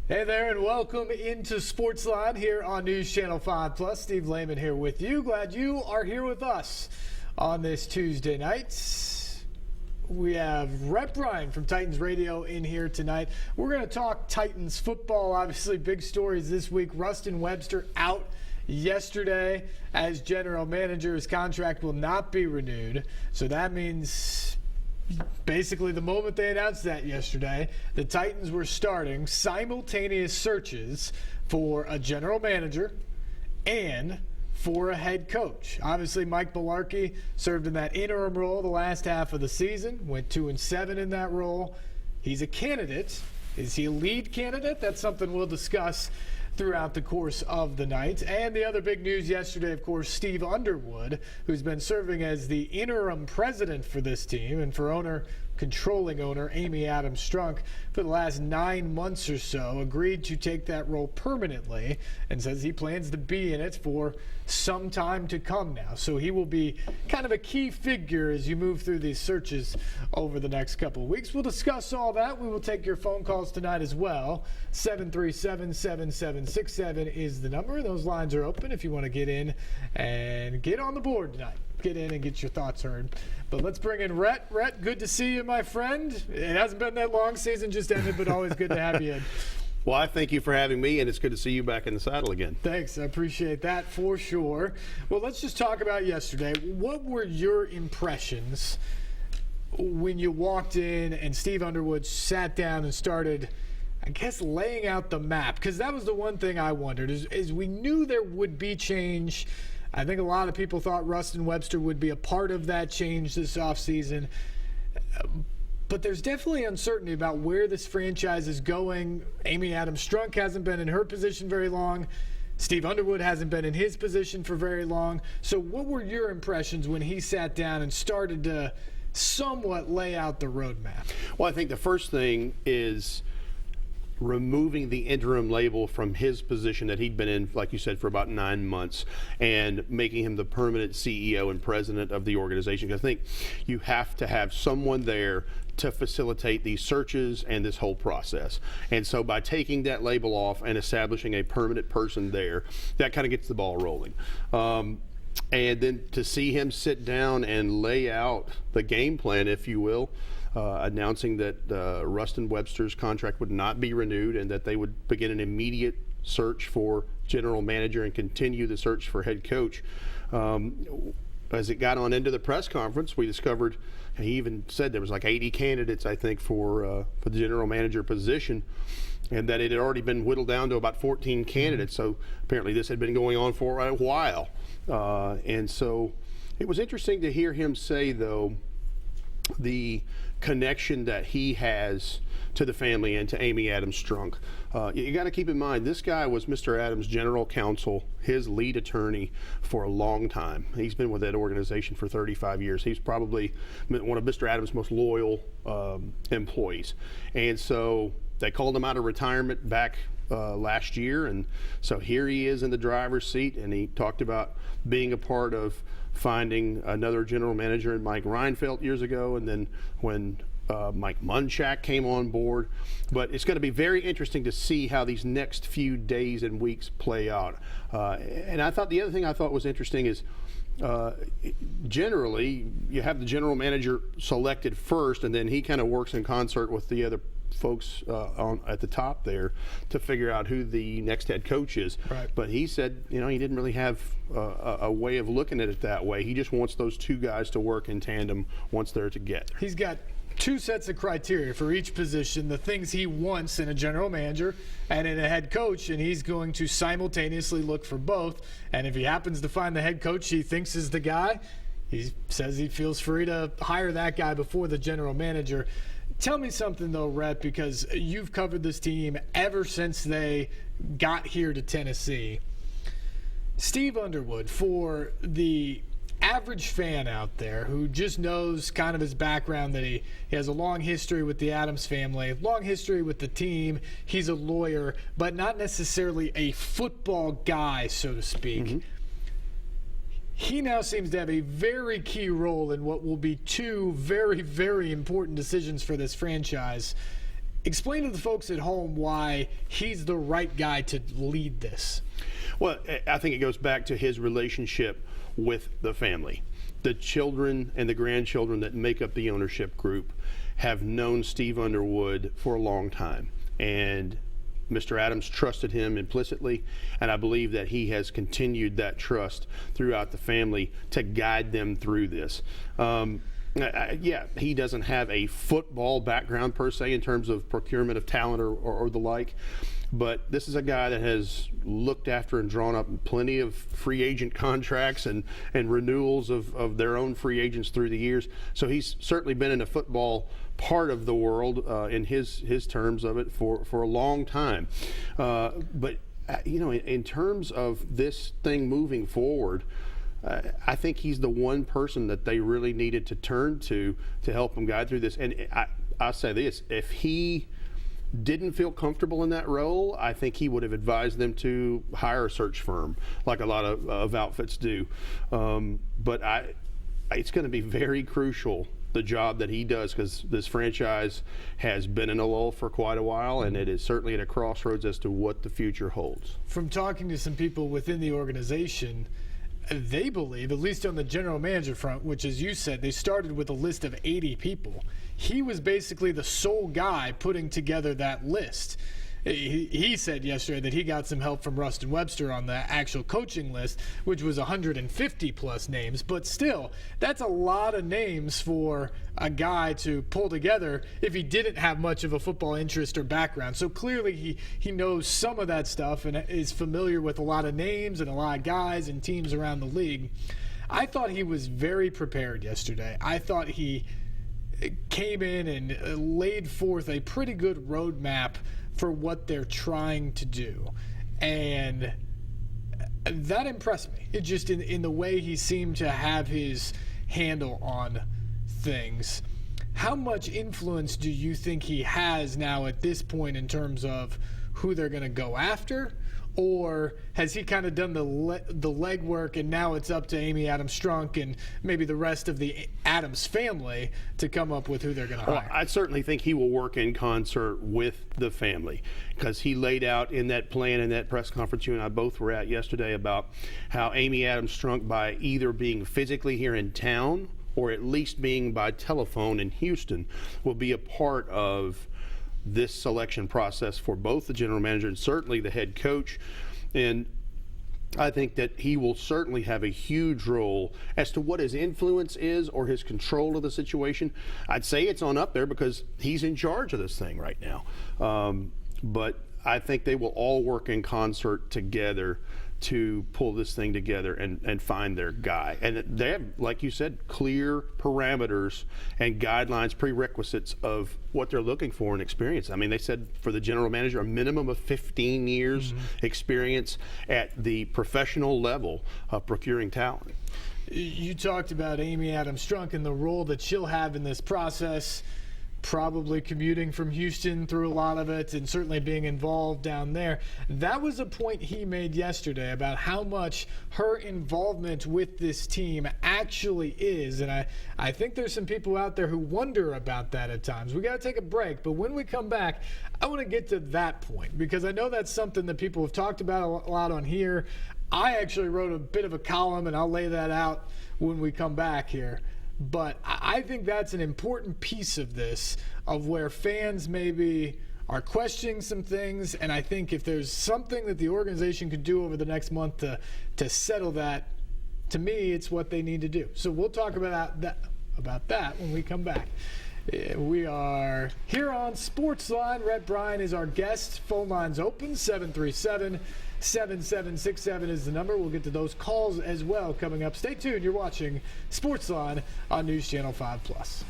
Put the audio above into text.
Hey there, and welcome into SportsLine here on News Channel 5 Plus. Steve Lehman here with you. Glad you are here with us on this Tuesday night. We have Rhett Bryan from Titans Radio in here tonight. We're going to talk Titans football. Obviously, big stories this week. Rustin Webster out yesterday as general manager. His contract will not be renewed. So that means basically the moment they announced that yesterday, the Titans were starting simultaneous searches for a general manager and for a head coach. Obviously, Mike Mularkey served in that interim role the last half of the season, went 2-7 in that role. He's a candidate. Is he a lead candidate? That's something we'll discuss throughout the course of the night. And the other big news yesterday, of course, Steve Underwood, who's been serving as the interim president for this team and for controlling owner Amy Adams Strunk for the last 9 months or so, agreed to take that role permanently and says he plans to be in it for some time to come now. So he will be kind of a key figure as you move through these searches over the next couple of weeks. We'll discuss all that. We will take your phone calls tonight as well. 737-7767 is the number. Those lines are open if you want to get in and get on the board tonight. Get in and get your thoughts heard. But let's bring in Rhett. Rhett, good to see you, my friend. It hasn't been that long. Season just ended, but always good to have you in. Well, I thank you for having me, and it's good to see you back in the saddle again. Thanks. I appreciate that for sure. Well, let's just talk about yesterday. What were your impressions when you walked in and Steve Underwood sat down and started, I guess, laying out the map? Because that was the one thing I wondered, is we knew there would be change. I think a lot of people thought Rustin Webster would be a part of that change this offseason. But there's definitely uncertainty about where this franchise is going. Amy Adams Strunk hasn't been in her position very long. Steve Underwood hasn't been in his position for very long. So what were your impressions when he sat down and started to somewhat lay out the roadmap? Well, I think the first thing is removing the interim label from his position that he'd been in, like you said, for about 9 months, and making him the permanent CEO and president of the organization. Because I think you have to have someone there to facilitate these searches and this whole process. And so by taking that label off and establishing a permanent person there, that kind of gets the ball rolling. And then to see him sit down and lay out the game plan, if you will, announcing that Rustin Webster's contract would not be renewed and that they would begin an immediate search for general manager and continue the search for head coach. As it got on into the press conference, we discovered, and he even said there was like 80 candidates, I think, for the general manager position, and that it had already been whittled down to about 14 candidates. So apparently this had been going on for a while. And so it was interesting to hear him say, though, the connection that he has to the family and to Amy Adams Strunk. You got to keep in mind, this guy was Mr. Adams' general counsel, his lead attorney for a long time. He's been with that organization for 35 years. He's probably one of Mr. Adams' most loyal employees. And so they called him out of retirement back last year, and so here he is in the driver's seat, and he talked about being a part of finding another general manager in Mike Reinfeldt years ago, and then when Mike Munchak came on board. But it's going to be very interesting to see how these next few days and weeks play out. And I thought the other thing I thought was interesting is generally you have the general manager selected first, and then he kind of works in concert with the other folks at the top there to figure out who the next head coach is. Right. But he said, he didn't really have a way of looking at it that way. He just wants those two guys to work in tandem once they're together. He's got two sets of criteria for each position, the things he wants in a general manager and in a head coach, and he's going to simultaneously look for both. And if he happens to find the head coach he thinks is the guy, he says he feels free to hire that guy before the general manager. Tell me something, though, Rhett, because you've covered this team ever since they got here to Tennessee. Steve Underwood, for the average fan out there who just knows kind of his background, that he has a long history with the Adams family, long history with the team, he's a lawyer, but not necessarily a football guy, so to speak. Mm-hmm. He now seems to have a very key role in what will be two very, very important decisions for this franchise. Explain to the folks at home why he's the right guy to lead this. Well, I think it goes back to his relationship with the family. The children and the grandchildren that make up the ownership group have known Steve Underwood for a long time. And Mr. Adams trusted him implicitly, and I believe that he has continued that trust throughout the family to guide them through this. Yeah, he doesn't have a football background per se in terms of procurement of talent or the like, but this is a guy that has looked after and drawn up plenty of free agent contracts and renewals of their own free agents through the years. So he's certainly been in the football part of the world in his terms of it for a long time. But you know, in terms of this thing moving forward, I think he's the one person that they really needed to turn to help them guide through this. And I'll say this, if he didn't feel comfortable in that role, I think he would have advised them to hire a search firm like a lot of outfits do. But it's going to be very crucial, the job that he does, because this franchise has been in a lull for quite a while, and it is certainly at a crossroads as to what the future holds. From talking to some people within the organization, they believe, at least on the general manager front, which, as you said, they started with a list of 80 people. He was basically the sole guy putting together that list. He said yesterday that he got some help from Rustin Webster on the actual coaching list, which was 150 plus names. But still, that's a lot of names for a guy to pull together if he didn't have much of a football interest or background. So clearly he knows some of that stuff and is familiar with a lot of names and a lot of guys and teams around the league. I thought he was very prepared yesterday. I thought he came in and laid forth a pretty good roadmap for what they're trying to do. And that impressed me. It just in the way he seemed to have his handle on things. How much influence do you think he has now at this point in terms of who they're going to go after? Or has he kind of done the legwork and now it's up to Amy Adams Strunk and maybe the rest of the Adams family to come up with who they're going to hire? Well, I certainly think he will work in concert with the family, because he laid out in that plan in that press conference you and I both were at yesterday about how Amy Adams Strunk, by either being physically here in town or at least being by telephone in Houston, will be a part of this selection process for both the general manager and certainly the head coach. And I think that he will certainly have a huge role as to what his influence is or his control of the situation. I'd say it's on up there because he's in charge of this thing right now. But I think they will all work in concert together to pull this thing together and find their guy. And they have, like you said, clear parameters and guidelines, prerequisites of what they're looking for in experience. I mean, they said for the general manager, a minimum of 15 years experience at the professional level of procuring talent. You talked about Amy Adams Strunk and the role that she'll have in this process, probably commuting from Houston through a lot of it and certainly being involved down there. That was a point he made yesterday about how much her involvement with this team actually is. And I think there's some people out there who wonder about that at times. We got to take a break, but when we come back, I want to get to that point because I know that's something that people have talked about a lot on here. I actually wrote a bit of a column, and I'll lay that out when we come back here. But I think that's an important piece of this, of where fans maybe are questioning some things. And I think if there's something that the organization could do over the next month to settle that, to me, it's what they need to do. So we'll talk about that when we come back. We are here on SportsLine. Rhett Bryan is our guest. Phone lines open, 737-7767 is the number. We'll get to those calls as well coming up. Stay tuned. You're watching SportsLine on News Channel 5+.